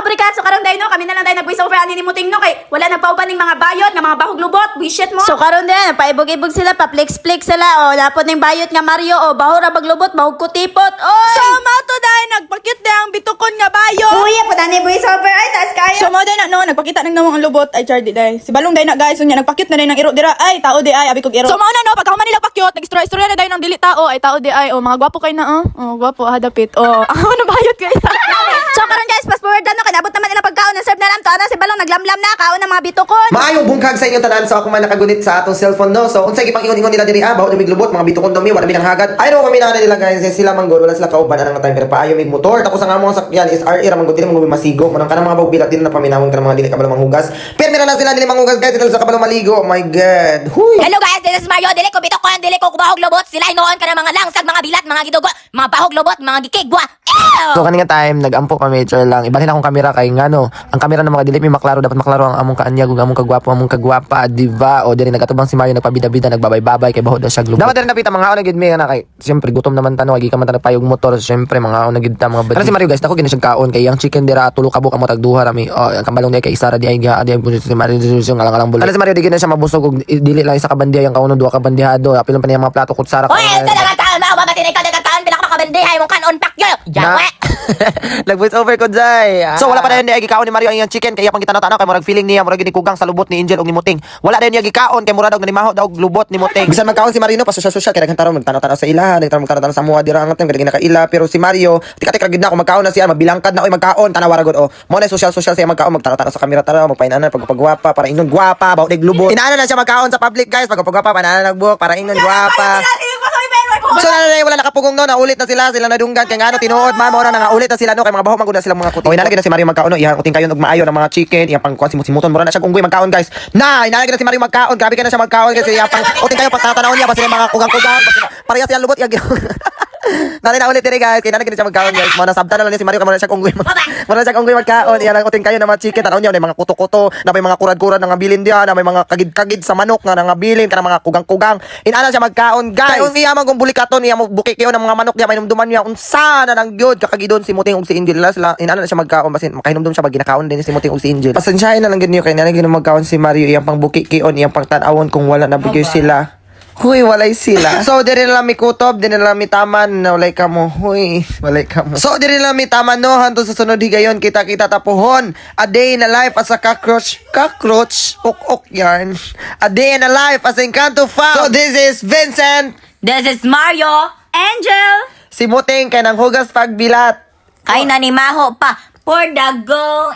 Africa, so karon dahil no, kami na lang dahil nag-voice over ani ni Muting no, kay wala nagpauban ning mga bayot, nga mga bahog lubot, bullshit mo. So karon din, paibog-ibog sila, pa-flex-flex sila. O, lapot ng bayot nga Mario. O, bahura baglubot, bahog kutipot. Oy! So, mato dahil nagpakit na ang bitukon nga bayo. Uy, po ni voice over ay tas kayo. So, mo dahil na, no, nagpakita ng namang ang lubot. Ay, Chardy dahil. Si Balong dahil na, guys. Unya, nagpakit na dahil ng iro dira. Ay, tao di ay, abi kog iro. So, mauna, no, pagkahuman nila pakyot, nag-istorya na dahil ng dili tao. Ay, tao di ay. O, mga gwapo kayo na, gwapo, hadapit. O, ako na bayot kayo. So karon guys, fast forward na no, kay nabot naman nila pagkaon ng serve na lam to ana si Balong naglamlam na kaon ng mga bitukon. Maayong bungkag sa inyong tanan. So ako man nakagunit sa atong cellphone no. So unsay gipang-ingon nila diri bawo na miglubot mga bitukon dumi wala mi kang hagad. Ay no kami na nila guys sila manggol wala sila kauban anang time pero paayo mig motor tapos ang among sakyan is RE ra man gud dili mo masigo manang kanang mga bawbilat din na paminawon kanang mga dili kabalo manghugas. Pero meron na sila dili manghugas guys dito sa kabalo maligo. Oh my god. Huy. Hello guys, this is Mario. Dili ko bitukon, dili ko bahog lobot. Sila hinoon ka ng mga langsag, mga bilat, mga gidugo, mga bahog lobot, mga gikigwa. So kaninga time nagampo kami sure lang. Ibalhin akong kamera kay ngano. Ang kamera ng mga dili mi maklaro dapat maklaro ang among kaanyag ug among kagwapo among kagwapa, di ba? O diri nagatubang si Mario nagpabida-bida nagbabay-babay kay bahod na siya glubot. Dapat diri napita mga ana gid mi na kay syempre gutom naman tano agi ka man tanong payog motor syempre mga ana gid ta mga bad. Ano si Mario guys, ako gini siya kaon kay ang chicken dira tulo kabuk amo tag duha rami. O ang kambalong di kay isara di ay ga di ay si Mario ngalang bulit. Ano si Mario di gid na siya mabusog ug dili lang isa ka bandiya yang kauno duha ka bandihado. Apilon pa niya mga plato kutsara. Hoy, sa dagat taon, mga babatin ikaw dagat taon, pila ka makabandihay mong kanon pakyo. Yawe. Nag-voice over ko jay. So wala pa dayon niya gikaon ni Mario ang iyang chicken kaya pang kitanaw-tanaw kay murag feeling niya murag gikugang sa lubot ni Angel ug ni Muting. Wala dayon niya gikaon kay murag og nanimaho daw og lubot ni Muting. Bisan magkaon si Mario no pa social kay nagtanaw magtanaw-tanaw sa ila, nagtanaw-tanaw sa mua dira ang atem kay nakaila pero si Mario tika-tika gid na ako magkaon na siya magbilangkad na oy magkaon tanawara gud o. Mo na social siya magkaon magtanaw-tanaw sa kamera tara magpainanan pagpagwapa para ingnon gwapa bawo dig lubot. Inaana na siya magkaon sa public guys pagpagwapa pananan nagbuok para ingnon gwapa. So na wala nakapugong no naulit na sila nadunggan kay ngano tinuod man mo na naulit na sila no kay mga baho maguna silang mga kuti. Oy nalagay na si Mario magkaon no iyang uting kayo og maayo ng mga chicken iyang pang kuan simuton mura na siya unggoy magkaon guys. Nalagay na si Mario magkaon grabe ka na siya magkaon kasi iyang pang uting kayo pagtatanawon niya basta mga kugang-kugang pareha siya lubot iyang Nalay na ulit diri guys kay nalagay na siya magkaon guys mo na sabta na lang ni si Mario kay mo na siya unggoy mo na siya unggoy magkaon iyang uting kayo ng mga chicken tanaw niya may mga kuto-kuto na may mga kurad-kurad nga bilin diha na may mga kagid-kagid sa manok nga bilin kana mga kugang-kugang inana siya magkaon guys. Kay iya man kung bulikaton iya mo buki kayo ng mga manok diha may numduman niya unsa na nang gyud kakagidon si Muting ug si Angel sila inana na siya magkaon basin makahinumdum siya pag ginakaon din si Muting ug si Angel. Pasensyahin na lang gid niyo kay nalagay na magkaon si Mario iyang pang buki kion iyang pang tan-awon kung wala na bigay sila. Huy, walay sila. So, diri na lang mi kutob, diri na lang mi taman, na walay ka mo. Huy, walay ka mo. So, diri na lang mi taman, no? Hanto sa sunod higayon, kita-kita tapuhon. A day in a life as a cockroach. Cockroach? Ok yarn. A day in a life as a Encanto found. So, this is Vincent. This is Mario. Angel. Si Muting, kay nang hugas pagbilat. Kay nanimaho pa. For the go.